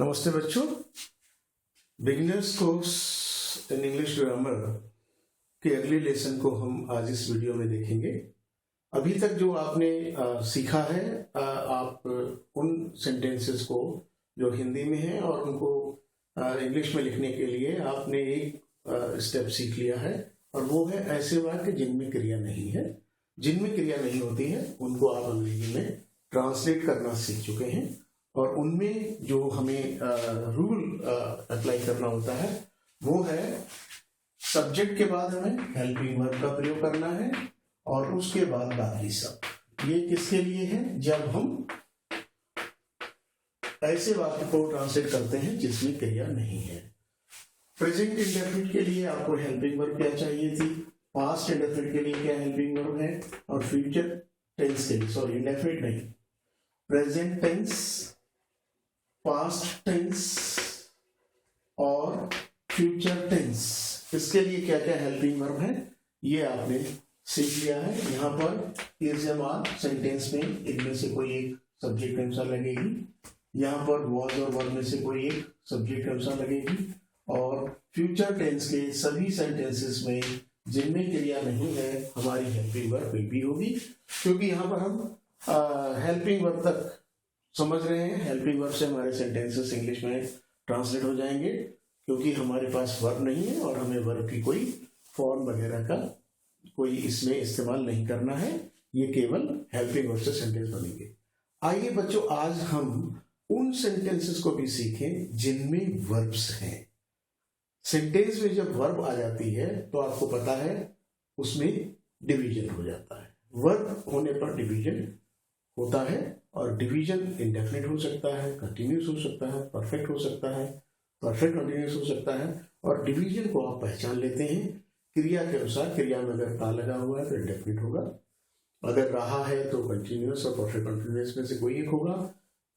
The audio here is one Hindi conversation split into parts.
नमस्ते बच्चों। Beginners course in English grammar के अगले लेसन को हम आज इस वीडियो में देखेंगे। अभी तक जो आपने सीखा है, आप उन सेंटेंसेस को जो हिंदी में हैं और उनको इंग्लिश में लिखने के लिए आपने एक स्टेप सीख लिया है, और वो है ऐसे वाक्य जिनमें क्रिया नहीं है। जिनमें क्रिया नहीं होती है उनको आप अंग्रेजी में ट्रांसलेट करना सीख चुके हैं, और उनमें जो हमें रूल अप्लाई करना होता है वो है सब्जेक्ट के बाद हमें हेल्पिंग वर्ब का प्रयोग करना है, और उसके बाद बाकी सब। ये किसके लिए है? जब हम ऐसे वाक्य को ट्रांसलेट करते हैं जिसमें क्रिया नहीं है। प्रेजेंट इंडेफिनिट के लिए आपको हेल्पिंग वर्ब क्या चाहिए थी, पास्ट इंडेफिनिट के लिए क्या हेल्पिंग वर्ब है, और फ्यूचर टेंस के लिए, सॉरी इंडेफिनिट नहीं, प्रेजेंट टेंस, पास्ट टेंस और फ्यूचर टेंस, इसके लिए क्या क्या हेल्पिंग वर्ब है ये आपने सीख लिया है। यहाँ पर इजमाल सेंटेंस में इनमें से कोई एक सब्जेक्ट के अनुसार लगेगी, यहाँ पर वॉज और वर्ब में से कोई एक सब्जेक्ट के अनुसार लगेगी, और फ्यूचर टेंस के सभी सेंटेंसेस में जिनमें क्रिया नहीं है हमारी हेल्पिंग वर्ब भी होगी, क्योंकि यहाँ पर हम हेल्पिंग वर्ब तक समझ रहे हैं। हेल्पिंग वर्ब से हमारे सेंटेंसेस इंग्लिश में ट्रांसलेट हो जाएंगे, क्योंकि हमारे पास वर्ब नहीं है और हमें वर्ब की कोई फॉर्म वगैरह का कोई इसमें इस्तेमाल नहीं करना है। ये केवल हेल्पिंग वर्ब से सेंटेंस बनेंगे। आइए बच्चों, आज हम उन सेंटेंसेस को भी सीखें जिनमें वर्ब्स हैं। सेंटेंस में जब वर्ब आ जाती है तो आपको पता है उसमें डिवीजन हो जाता है। वर्ब होने पर डिवीजन होता है, और डिवीजन इंडेफिनिट हो सकता है, कंटिन्यूस हो सकता है, परफेक्ट हो सकता है, परफेक्ट कंटिन्यूस हो सकता है। और डिवीजन को आप पहचान लेते हैं क्रिया के अनुसार। क्रिया में अगर ता लगा हुआ है तो इंडेफिनिट होगा, अगर रहा है तो कंटिन्यूस और परफेक्ट कंटिन्यूस में से कोई एक होगा।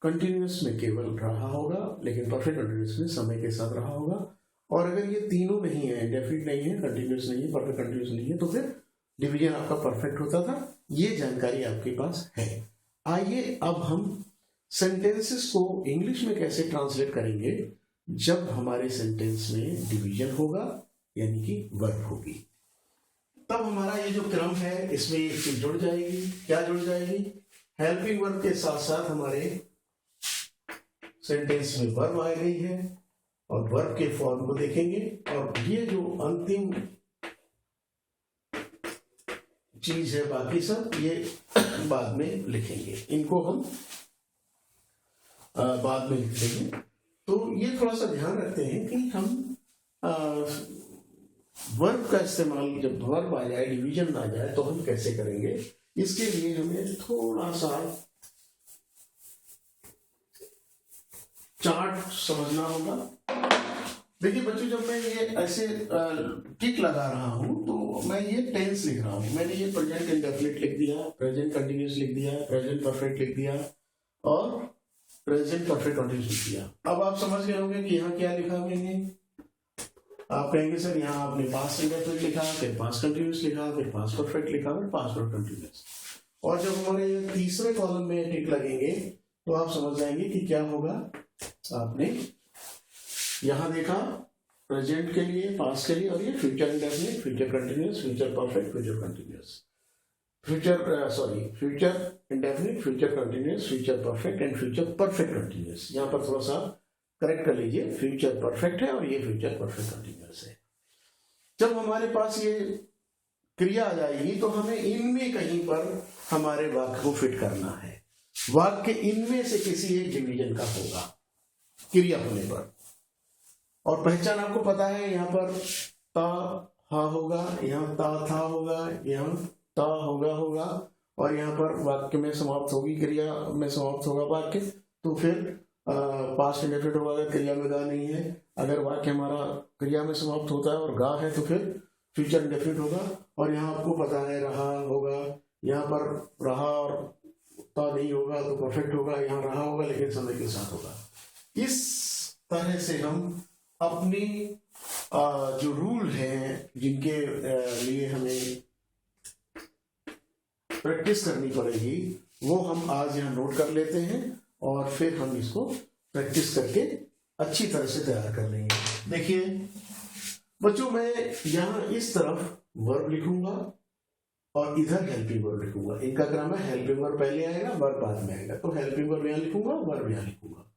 कंटिन्यूस में केवल रहा होगा, लेकिन परफेक्ट कंटिन्यूस में समय के साथ रहा होगा। और अगर ये तीनों नहीं है, इंडेफिनिट नहीं है, कंटिन्यूस नहीं है, परफेक्ट कंटिन्यूस नहीं है, तो फिर डिवीजन आपका परफेक्ट होता था। ये जानकारी आपके पास है। आइए अब हम सेंटेंसेस को इंग्लिश में कैसे ट्रांसलेट करेंगे जब हमारे सेंटेंस में डिवीजन होगा, यानी कि वर्ब होगी। तब हमारा ये जो क्रम है इसमें एक चीज जुड़ जाएगी। क्या जुड़ जाएगी? हेल्पिंग वर्ब के साथ साथ हमारे सेंटेंस में वर्ब आ गई है, और वर्ब के फॉर्म को देखेंगे, और ये जो अंतिम चीज है बाकी सब ये बाद में लिखेंगे। इनको हम बाद में लिख देंगे। तो ये थोड़ा सा ध्यान रखते हैं कि हम वर्ब का इस्तेमाल जब वर्ब आ जाए, डिवीजन आ जाए, तो हम कैसे करेंगे। इसके लिए हमें थोड़ा सा चार्ट समझना होगा। देखिए बच्चों, जब मैं ये ऐसे टिक लगा रहा हूं तो मैं ये टेंस लिख रहा हूं। मैंने ये प्रेजेंट इंडेफिनिट लिख दिया, प्रेजेंट कंटिन्यूस लिख दिया, प्रेजेंट परफेक्ट लिख दिया, और प्रेजेंट परफेक्ट कंटिन्यूस लिख दिया। अब आप समझ गए होंगे कि यहाँ क्या लिखा मैंने। आप कहेंगे सर यहाँ आपने पास्ट इंडेफिनिट लिखा, फिर पास्ट कंटिन्यूस लिखा, फिर पास्ट परफेक्ट लिखा, फिर पास्ट परफेक्ट कंटिन्यूस। और जब हमारे तीसरे कॉलम में टिक लगेंगे तो आप समझ जाएंगे कि क्या होगा। आपने यहां देखा प्रेजेंट के लिए, पास्ट के लिए, और ये future indefinite, future continuous, future perfect, future continuous, future indefinite, future continuous, future perfect and future perfect continuous. यहां पर थोड़ा सा करेक्ट कर लीजिए, फ्यूचर परफेक्ट है और ये फ्यूचर परफेक्ट कंटिन्यूस है। जब हमारे पास ये क्रिया आ जाएगी तो हमें इनमें कहीं पर हमारे वाक्य को फिट करना है। वाक्य इनमें से किसी एक डिवीजन का होगा क्रिया होने पर, और पहचान आपको पता है। यहाँ पर ता हा होगा, यहाँ ता था होगा, यहाँ ता होगा, और यहाँ पर वाक्य में समाप्त होगी, क्रिया में समाप्त होगा वाक्य। तो फिर पास्ट इंडेफिनिट होगा अगर क्रिया में गा नहीं है। अगर वाक्य हमारा क्रिया में समाप्त होता है और गा है तो फिर फ्यूचर इंडेफिनिट होगा। और यहाँ आपको पता है रहा होगा, यहाँ पर रहा और ता नहीं होगा तो परफेक्ट होगा, यहाँ रहा होगा लेकिन समय के साथ होगा। इस तरह से हम अपनी जो रूल हैं जिनके लिए हमें प्रैक्टिस करनी पड़ेगी वो हम आज यहाँ नोट कर लेते हैं, और फिर हम इसको प्रैक्टिस करके अच्छी तरह से तैयार कर लेंगे। देखिए बच्चों, मैं यहां इस तरफ वर्ब लिखूंगा और इधर हेल्पिंग वर्ब लिखूंगा। इनका क्रम है, हेल्पिंग वर्ब पहले आएगा, वर्ब बाद में आएगा। तो हेल्पिंग वर्ब यहां लिखूंगा, वर्ब यहां लिखूंगा।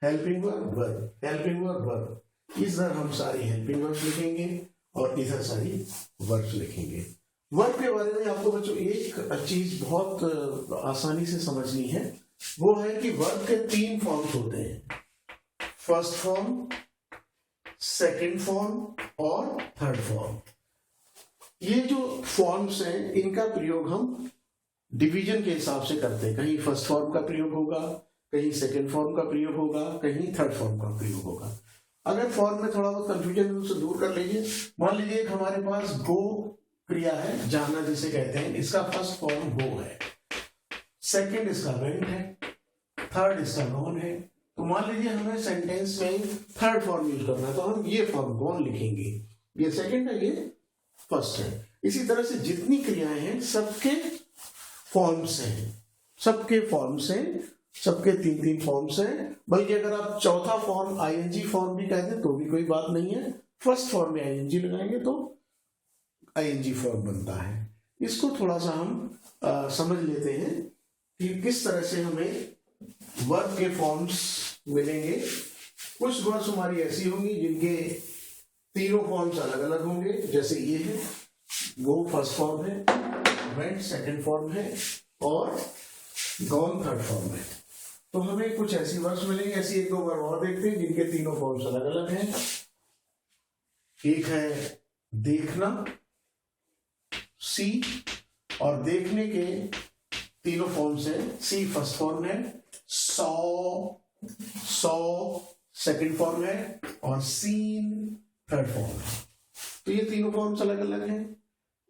Helping verb, verb, helping verb, verb. इधर हम सारी हेल्पिंग वर्ब्स लिखेंगे और इधर सारी वर्ब्स लिखेंगे। वर्ब के बारे में आपको बच्चों एक चीज बहुत आसानी से समझनी है, वो है कि वर्ब के 3 फॉर्म्स होते हैं, फर्स्ट फॉर्म, सेकंड फॉर्म और थर्ड फॉर्म। ये जो फॉर्म्स हैं इनका प्रयोग हम डिवीजन के हिसाब से करते हैं। कहीं फर्स्ट फॉर्म का प्रयोग होगा, कहीं सेकंड फॉर्म का प्रयोग होगा, कहीं थर्ड फॉर्म का प्रयोग होगा। अगर फॉर्म में थोड़ा बहुत कंफ्यूजन है उसे दूर कर लीजिए। मान लीजिए हमारे पास गो क्रिया है, जाना जिसे कहते हैं, इसका फर्स्ट फॉर्म गो है, सेकंड इसका वेंट है, थर्ड इसका गॉन है। तो मान लीजिए हमें सेंटेंस में थर्ड फॉर्म यूज करना है, तो हम ये फॉर्म गॉन लिखेंगे। ये सेकंड है, ये फर्स्ट है। इसी तरह से जितनी क्रियाएं हैं सबके फॉर्म्स हैं, सबके फॉर्म्स हैं, सबके 3-3 फॉर्म्स हैं। बल्कि अगर आप चौथा फॉर्म आईएनजी फॉर्म भी कहते हैं तो भी कोई बात नहीं है। फर्स्ट फॉर्म में आईएनजी लगाएंगे तो आईएनजी फॉर्म बनता है। इसको थोड़ा सा हम समझ लेते हैं कि किस तरह से हमें वर्ब के फॉर्म्स मिलेंगे। कुछ वर्ड्स हमारी ऐसी होंगी जिनके तीनों फॉर्म्स अलग अलग होंगे, जैसे ये है, गो फर्स्ट फॉर्म है, वेंट सेकंड फॉर्म है और गॉन थर्ड फॉर्म है। तो हमें कुछ ऐसी वर्ड्स मिलेंगे। ऐसी एक दो वर्ड और देखते हैं जिनके तीनों फॉर्म्स अलग अलग हैं। एक है देखना, सी, और देखने के तीनों फॉर्म्स हैं। सी फर्स्ट फॉर्म है, सॉ सेकंड फॉर्म है और सीन थर्ड फॉर्म है। तो ये तीनों फॉर्म्स अलग अलग हैं।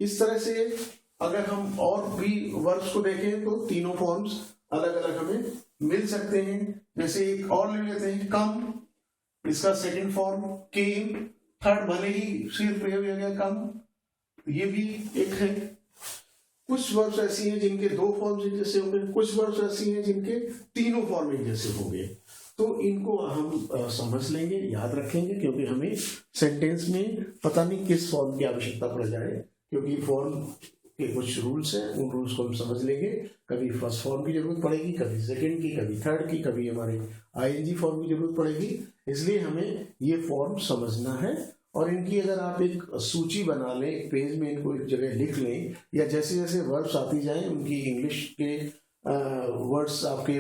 इस तरह से अगर हम और भी वर्ब्स को देखें तो तीनों फॉर्म्स अलग अलग हमें मिल सकते हैं। जैसे एक और ले लेते हैं, कम, इसका सेकंड फॉर्म केम, थर्ड भले ही सिर्फ प्रयोग हो गया कम, ये भी एक है। कुछ वर्ब्स ऐसी हैं जिनके 2 फॉर्म्स एक जैसे होंगे, कुछ वर्ब्स ऐसी हैं जिनके तीनों फॉर्म एक जैसे होंगे। तो इनको हम समझ लेंगे, याद रखेंगे, क्योंकि हमें सेंटेंस में पता नहीं किस फॉर्म की आवश्यकता पड़ जाए, क्योंकि फॉर्म के कुछ रूल्स हैं, उन रूल्स को हम समझ लेंगे। कभी फर्स्ट फॉर्म की जरूरत पड़ेगी, कभी सेकंड की, कभी थर्ड की, कभी हमारे आईएनजी फॉर्म की जरूरत पड़ेगी। इसलिए हमें ये फॉर्म समझना है और इनकी अगर आप एक सूची बना लें, एक पेज में इनको एक जगह लिख लें, या जैसे जैसे वर्ड्स आती जाएं उनकी इंग्लिश के वर्ड्स आपके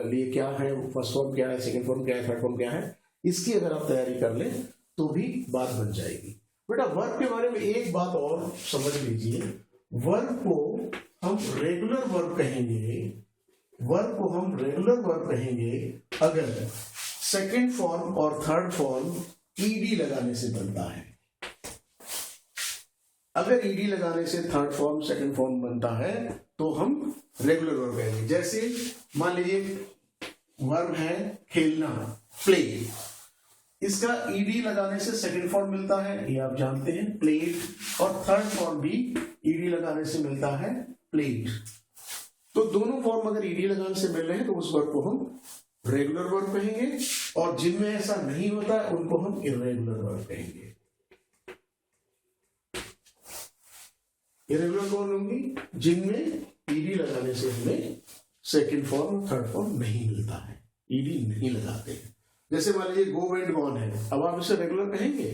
लिए क्या है, फर्स्ट फॉर्म क्या है, सेकंड फॉर्म क्या है, थर्ड फॉर्म क्या है, इसकी अगर आप तैयारी कर लें तो भी बात बन जाएगी। बेटा वर्ब के बारे में एक बात और समझ लीजिए, वर्ब को हम रेगुलर वर्ब कहेंगे, वर्ब को हम रेगुलर वर्ब कहेंगे अगर सेकंड फॉर्म और थर्ड फॉर्म ईडी लगाने से बनता है। अगर ईडी लगाने से थर्ड फॉर्म सेकंड फॉर्म बनता है तो हम रेगुलर वर्ब कहेंगे। जैसे मान लीजिए वर्ब है खेलना, प्ले, इसका ईडी लगाने से सेकंड फॉर्म मिलता है, ये आप जानते हैं, प्लेड, और थर्ड फॉर्म भी ईडी लगाने से मिलता है, प्लेड। तो दोनों फॉर्म अगर ईडी लगाने से मिल रहे हैं तो उस वर्ब को हम रेगुलर वर्ब कहेंगे, और जिनमें ऐसा नहीं होता है उनको हम इर्रेगुलर वर्ब कहेंगे। इर्रेगुलर कौन होंगी? जिनमें ईडी लगाने से हमें सेकंड फॉर्म और थर्ड फॉर्म नहीं मिलता है, ईडी नहीं लगाते हैं। जैसे मान लीजिए गो वेंट गॉन है, अब आप इसे रेगुलर कहेंगे?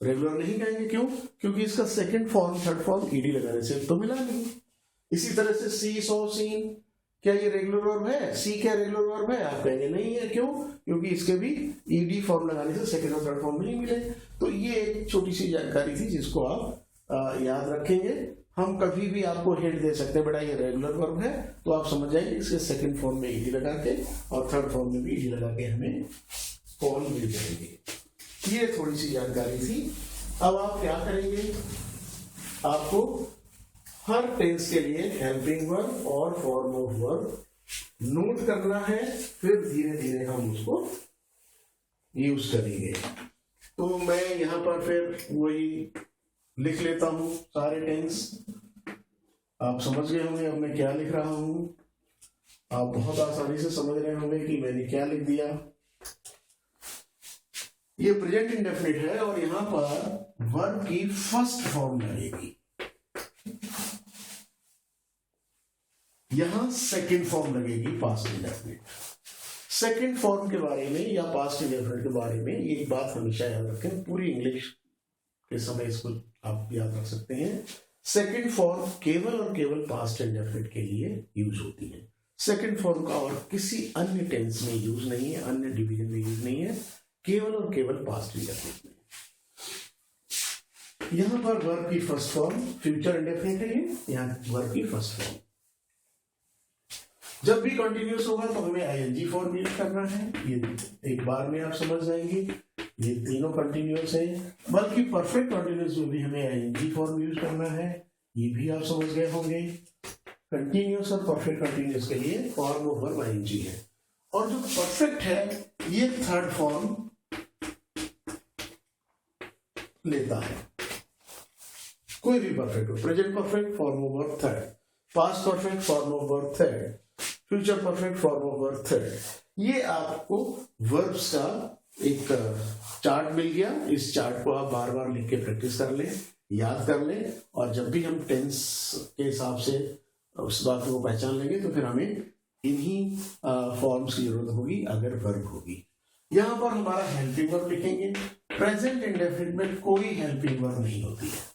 रेगुलर नहीं कहेंगे। क्यों? क्योंकि इसका second form third form ED लगाने से तो मिला नहीं। इसी तरह से सी सॉ सीन, क्या ये रेगुलर वर्ब है? सी क्या रेगुलर वर्ब है? आप कहेंगे नहीं है। क्यों? क्योंकि इसके भी ईडी फॉर्म लगाने से सेकंड और थर्ड फॉर्म नहीं मिले। तो ये एक छोटी सी जानकारी थी जिसको आप याद रखेंगे। हम कभी भी आपको हिंट दे सकते हैं, बेटा ये रेगुलर वर्ब है, तो आप समझ जाएंगे इसके सेकंड फॉर्म में ईडी लगा के और थर्ड फॉर्म में भी ईडी लगा के हमें फॉर्म मिल जाएंगे। ये थोड़ी सी जानकारी थी। अब आप क्या करेंगे, आपको हर टेंस के लिए हेल्पिंग वर्ब और फॉर्म ऑफ वर्ब नोट करना है, फिर धीरे धीरे हम उसको यूज करेंगे। तो मैं यहां पर फिर वही लिख लेता हूं सारे टेंस। आप समझ गए होंगे अब मैं क्या लिख रहा हूं। आप बहुत आसानी से समझ रहे होंगे कि मैंने क्या लिख दिया। ये प्रेजेंट इंडेफिनिट है और यहां पर वर्ब की फर्स्ट फॉर्म लगेगी, यहां सेकंड फॉर्म लगेगी पास्ट इंडेफिनिट। सेकंड फॉर्म के बारे में या पास्ट इंडेफिनिट के बारे में एक बात हमेशा याद रखें, पूरी इंग्लिश के समय इसको आप याद रख सकते हैं। सेकंड फॉर्म केवल और केवल पास्ट इंडेफिनिट के लिए यूज होती है। सेकंड फॉर्म का और किसी अन्य टेंस में यूज नहीं है, अन्य डिवीजन में यूज नहीं है, केवल और केवल पास्ट इंडेफिनिट में। यहां पर वर्ब की फर्स्ट फॉर्म फ्यूचर इंडेफिनिट है, यहां वर्ब की फर्स्ट फॉर्म। जब भी कंटिन्यूस होगा तो हमें आईएनजी फॉर्म यूज करना है, ये एक बार में आप समझ जाएंगे, ये तीनों कंटिन्यूस है। बल्कि परफेक्ट कंटिन्यूस में भी हमें आईएनजी फॉर्म यूज करना है, ये भी आप समझ गए होंगे। कंटिन्यूस और परफेक्ट कंटिन्यूस के लिए फॉर्म ऑफ वर्ब आईएनजी है। और जो परफेक्ट है ये थर्ड फॉर्म लेता है, कोई भी परफेक्ट हो, present perfect form of verb third, past perfect form of verb third, future perfect form of verb third. ये आपको वर्ब्स का एक चार्ट मिल गया, इस चार्ट को आप बार बार लिख के प्रैक्टिस कर लें, याद कर लें, और जब भी हम टेंस के हिसाब से उस बात को पहचान लेंगे तो फिर हमें इन्हीं फॉर्म्स की जरूरत होगी अगर वर्ब होगी। यहां पर हमारा हेल्पिंग वर्ब लिखेंगे। प्रेजेंट इंडेफिनिट में कोई हेल्पिंग वर्ब नहीं होती है।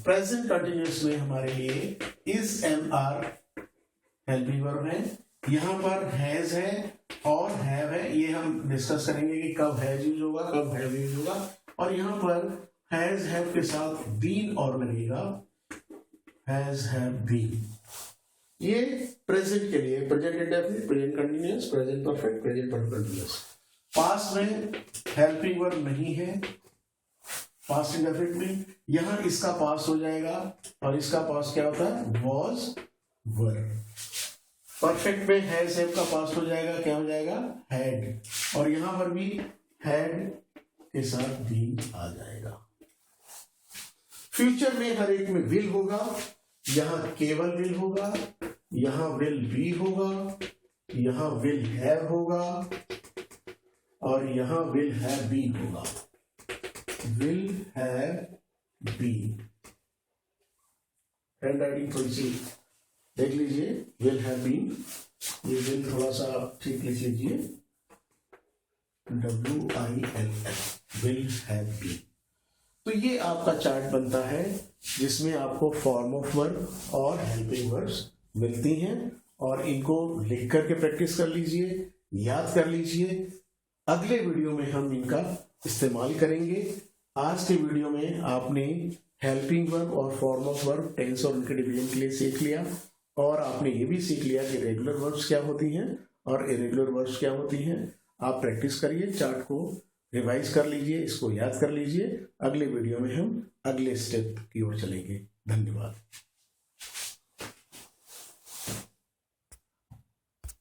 प्रेजेंट कंटिन्यूअस में हमारे लिए is am are helping verb है, यहां पर हैज है और हैव है, ये हम डिस्कस करेंगे कि कब हैज यूज होगा, कब हैव यूज होगा। और यहां पर हैज हैव के साथ बीन और लगेगा, हैज हैव बीन। ये प्रेजेंट के लिए present indefinite, present continuous, present perfect, present perfect continuous. Past में हेल्पिंग वर्ब नहीं है, पास्ट इंडेफिनिट में यहां इसका पास्ट हो जाएगा और इसका पास्ट क्या होता है, वॉज वर। परफेक्ट में हैज हैव का पास्ट हो जाएगा, क्या हो जाएगा, हैड, और यहां पर भी हैड के साथ बीन आ जाएगा। फ्यूचर में हर एक में विल होगा, यहां केवल विल होगा, यहां विल बी होगा, यहां विल हैव होगा और यहां विल हैव बीन होगा, will have been. Handwriting थोड़ी सी देख लीजिए, विल हैव बीन, ये विल थोड़ा सा ठीक लिख लीजिए, WILL, विल हैव बीन। तो ये आपका चार्ट बनता है जिसमें आपको फॉर्म ऑफ वर्ब और हेल्पिंग वर्ब्स मिलती हैं, और इनको लिख करके प्रैक्टिस कर लीजिए, याद कर लीजिए। अगले वीडियो में हम इनका इस्तेमाल करेंगे। आज के वीडियो में आपने हेल्पिंग वर्ब और फॉर्म ऑफ वर्ब, टेंस और उनके डिवीजन के लिए सीख लिया, और आपने ये भी सीख लिया कि रेगुलर वर्ब्स क्या होती हैं और इरेगुलर वर्ब्स क्या होती हैं। आप प्रैक्टिस करिए, चार्ट को रिवाइज कर लीजिए, इसको याद कर लीजिए। अगले वीडियो में हम अगले स्टेप की ओर चलेंगे। धन्यवाद।